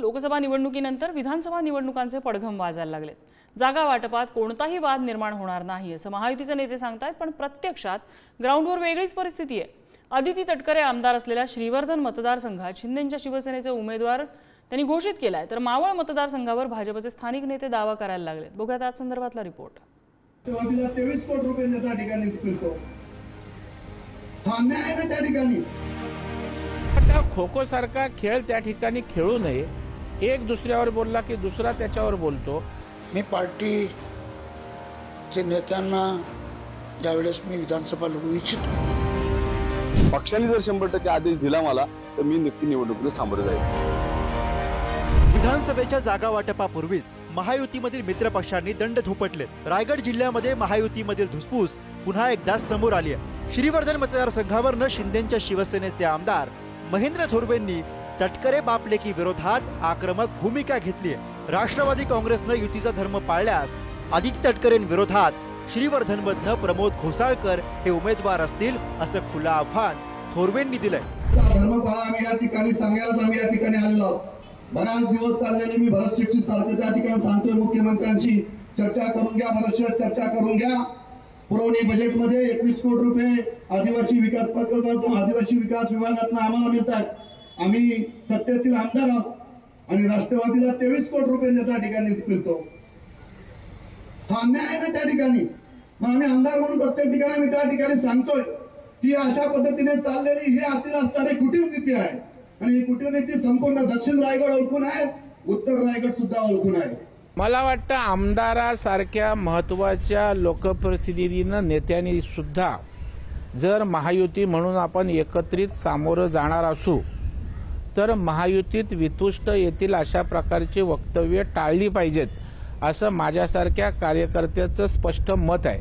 लोकसभा निवडणुकीनंतर विधानसभा निवडणुकांचे पडघम वाजायला लागलेत। जागा वाटपात कोणताही वाद निर्माण होणार नाही असं महायुतीचे नेते सांगतात, पण प्रत्यक्षात ग्राउंडवर वेगळीच परिस्थिती आहे। अदिती तटकरे आमदार असलेल्या श्रीवर्धन मतदारसंघात शिंदेंच्या शिवसेनेचे उमेदवार त्यांनी घोषित केलाय, तर मावळ मतदारसंघावर भाजपचे स्थानिक नेते दावा करायला लागलेत। बघूया त्या संदर्भातला रिपोर्ट। तेव्हा 23 कोटी रुपये त्या ठिकाणी मिळतो, हा अन्याय आहे ना त्या ठिकाणी। खो खो सारखा खेळ त्या ठिकाणी खेळू नये। एक दुसऱ्यावर बोलला की दुसरा त्याच्यावर बोलतो। मी पार्टीचे नेत्यांना ज्यावेळेस मी विधानसभा लढवू इच्छितो, पक्षाने जर 100% आदेश दिला मला तर मी नक्की निवडणुकीला सामोरे जाईल। विधानसभेच्या जागा वाटपापूर्वीच महायुतीमधील मित्र पक्षांनी दंड थोपटले। रायगड जिल्ह्यामध्ये महायुतीमधील धुसफूस पुन्हा एकदा समोर आली आहे। श्रीवर्धन मतदारसंघावरनं शिंदेंच्या शिवसेनेचे आमदार महेंद्र थोरवेंनी तटकरे बापलेकी विरोधात आक्रमक भूमिका घेतली आहे। राष्ट्रवादी काँग्रेसनं युतीचा धर्म पाळल्यास अदिती तटकरेंविरोधात श्रीवर्धनमधनं प्रमोद घोसाळकर हे उमेदवार असतील असं खुलं आव्हान थोरवेंनी दिलंय। धर्म पाळा आम्ही या ठिकाणी सांगायलाच आम्ही या ठिकाणी आलेलो आहोत। बराच दिवस चाललेले मी भरत शेठची सारखं त्या ठिकाणी सांगतोय, मुख्यमंत्र्यांशी चर्चा करून घ्या, भरत शेठ चर्चा करून घ्या। पुरवणी बजेटमध्ये 21 कोटी रुपये आदिवासी विकास प्रकल्पातून आदिवासी विकास विभागातून आम्हाला मिळतात। आम्ही सत्तेतील आमदार आहोत आणि राष्ट्रवादीला 23 कोटी रुपये त्या ठिकाणी मिळतो, हा अन्याय आहे ना त्या ठिकाणी। मग आम्ही आमदार म्हणून प्रत्येक ठिकाणी मी त्या ठिकाणी सांगतोय की अशा पद्धतीने चाललेली ही आतील असणारी कुटीव नीती आहे आणि ही कुटीव नीती संपूर्ण दक्षिण रायगड ओळखून आहे, उत्तर रायगड सुद्धा ओळखून आहे। मला वाटतं आमदारासारख्या महत्त्वाच्या लोकप्रतिनिधींना नेत्यांनी सुद्धा जर महायुती म्हणून आपण एकत्रित सामोरं जाणार असू तर महायुतीत वितुष्ट येतील अशा प्रकारची वक्तव्य टाळली पाहिजेत असं माझ्यासारख्या कार्यकर्त्याचं स्पष्ट मत आहे।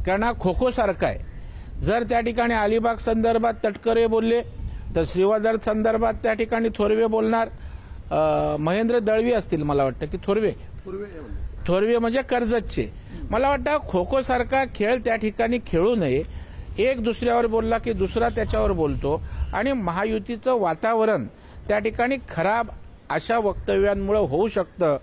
कारण हा खो खो सारखा आहे। जर त्या ठिकाणी अलिबाग संदर्भात तटकरे बोलले तर श्रीवर्धन संदर्भात त्या ठिकाणी थोरवे बोलणार। महेंद्र दळवी असतील, मला वाटतं की थोरवे म्हणजे कर्जतचे। मला वाटतं खो खो सारखा खेळ त्या ठिकाणी खेळू नये। एक दुसऱ्यावर बोलला की दुसरा त्याच्यावर बोलतो आणि महायुतीचं वातावरण त्या ठिकाणी खराब अशा वक्तव्यांमुळे होऊ शकतं।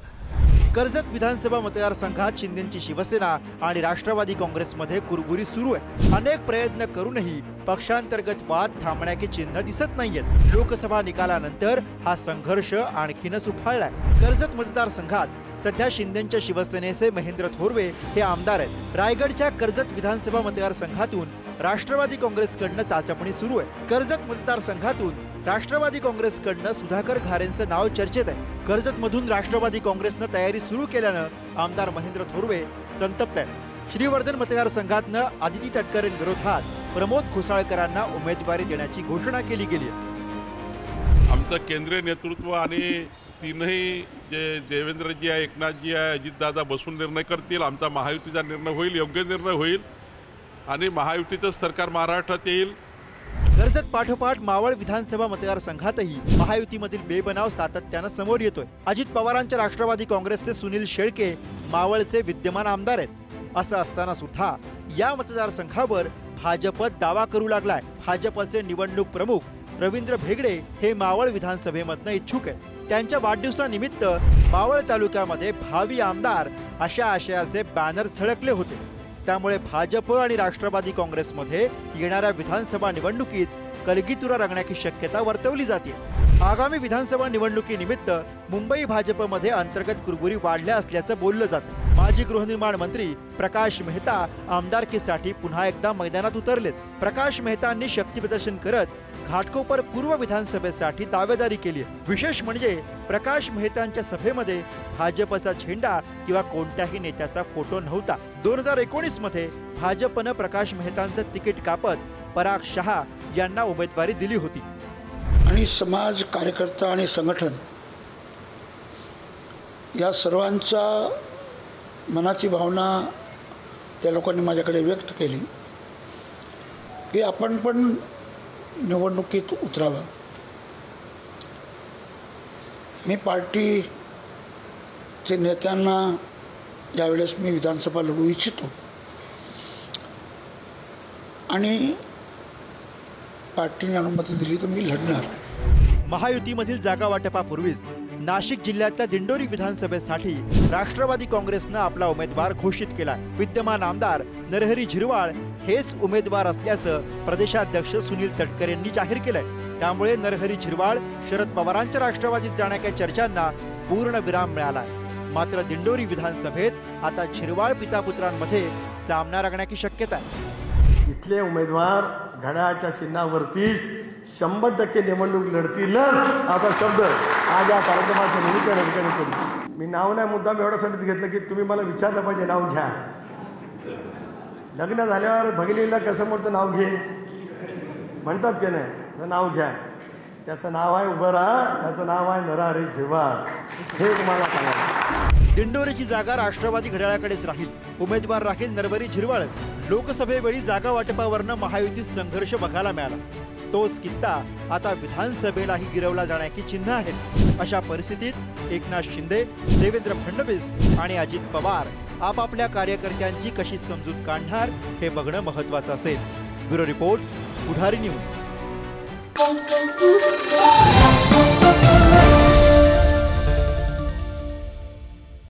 कर्जत विधानसभा मतदारसंघात शिंदेंची शिवसेना आणि राष्ट्रवादी काँग्रेसमध्ये कुरबुरी सुरू आहे। अनेक प्रयत्न करूनही पक्षांतर्गत वाद थांबण्याचे चिन्ह दिसत नाहीयेत। लोकसभा निकालानंतर हा संघर्ष आणखीनच उफाळलाय। कर्जत मतदारसंघात सध्या शिंदेंच्या शिवसेनेचे महेंद्र थोरवे हे आमदार आहेत। रायगडच्या कर्जत विधानसभा मतदारसंघातून राष्ट्रवादी काँग्रेसकडनं चाचपणी सुरू आहे। कर्जत मतदारसंघातून राष्ट्रवादी काँग्रेसकडनं सुधाकर घारेंचं नाव चर्चेत आहे। कर्जतमधून राष्ट्रवादी काँग्रेसनं तयारी सुरू केल्यानं आमदार महेंद्र थोरवे संतप्त आहेत। श्रीवर्धन मतदारसंघातनं अदिती तटकरेंविरोधात प्रमोद घोसाळकरांना उमेदवारी देण्याची घोषणा केली गेली आहे। आमचं केंद्रीय नेतृत्व आणि तीनही जे देवेंद्रजी आहे, एकनाथजी आहे, अजितदादा बसून निर्णय करतील। आमचा महायुतीचा निर्णय होईल, योग्य निर्णय होईल आणि महायुतीचं सरकार महाराष्ट्रात येईल। कर्जत पाठोपाठ मावळ विधानसभा मतदारसंघातही महायुतीमधील बेबनाव सातत्यानं समोर येतोय। अजित पवारांच्या राष्ट्रवादी काँग्रेसचे सुनील शेळके मावळचे विद्यमान आमदार आहेत। असं असताना सुद्धा या मतदारसंघावर भाजप दावा करू लागलाय। भाजपचे निवडणूक प्रमुख रवींद्र भेगडे हे मावळ विधानसभेमधनं इच्छुक आहेत। त्यांच्या वाढदिवसानिमित्त मावळ तालुक्यामध्ये भावी आमदार अशा आशयाचे बॅनर झळकले होते। त्यामुळे भाजप आणि राष्ट्रवादी काँग्रेसमध्ये येणाऱ्या विधानसभा निवडणुकीत कलगीतुरा रंगण्याची शक्यता वर्तवली जाते। आगामी विधानसभा निवडणुकीनिमित्त मुंबई भाजपमध्ये अंतर्गत कुरबुरी वाढल्या असल्याचं बोललं जातं। माजी गृहनिर्माण मंत्री प्रकाश मेहता आमदारकीसाठी पुन्हा एकदा मैदानात उतरलेत। प्रकाश मेहतांनी शक्तीप्रदर्शन करत घाटकोपर पूर्व विधानसभेसाठी दावेदारी केली आहे। विशेष म्हणजे प्रकाश मेहतांच्या सभेमध्ये भाजपचा झेंडा किंवा कोणत्याही नेत्याचा फोटो नव्हता। 2019 मध्ये भाजपनं प्रकाश मेहतांचं तिकीट कापत पराग शहा यांना उमेदवारी दिली होती। आणि समाज, कार्यकर्ता आणि संघटन या सर्वांचा मनाची भावना त्या लोकांनी माझ्याकडे व्यक्त केली की आपण पण निवडणुकीत उतरावं। मी पार्टीचे नेत्यांना ज्यावेळेस मी विधानसभा लढवू इच्छितो आणि पार्टीने अनुमती दिली तर मी लढणार। महायुतीमधील जागा वाटपापूर्वीच नाशिक जिल्ह्यातल्या दिंडोरी विधानसभेसाठी राष्ट्रवादी काँग्रेसनं आपला उमेदवार घोषित केला। विद्यमान आमदार नरहरी झिरवाळ हेच उमेदवार असल्याचं प्रदेशाध्यक्ष सुनील तटकरे यांनी जाहीर केलंय। त्यामुळे नरहरी झिरवाळ शरद पवारांच्या राष्ट्रवादीत जाण्याच्या चर्चांना पूर्ण विराम मिळाला। मात्र दिंडोरी विधानसभेत आता झिरवाळ पितापुत्रांमध्ये सामना रंगण्याची शक्यता आहे। इथले उमेदवार घड्याळाच्या चिन्हावरतीच 100% निवडणूक लढतीलच असा शब्द आज या कार्यक्रमाच्या निमित्ताने करतो। मी नाव नाही मुद्दाम एवढ्यासाठीच घेतलं की तुम्ही मला विचारलं पाहिजे नाव घ्या। लग्न झाल्यावर भगिनीला कसं म्हणतो नाव घे म्हणतात की नाही, तर नाव घ्या। त्याचं नाव आहे उभं राहा, त्याचं नाव आहे नरहरी झिरवाळ, हे तुम्हाला सांगा। दिंडोरीची जागा राष्ट्रवादी घड्याळाकडेच राहील, उमेदवार राहील नरहरी झिरवाळच। लोकसभेवेळी जागा वाटपावरनं महायुतीत संघर्ष बघायला मिळाला, तोच कित्ता आता विधानसभेलाही गिरवला जाण्याची चिन्ह आहेत। अशा परिस्थितीत एकनाथ शिंदे, देवेंद्र फडणवीस आणि अजित पवार आपापल्या कार्यकर्त्यांची कशी समजूत काढणार हे बघणं महत्त्वाचं असेल। ब्युरो रिपोर्ट, पुढारी न्यूज।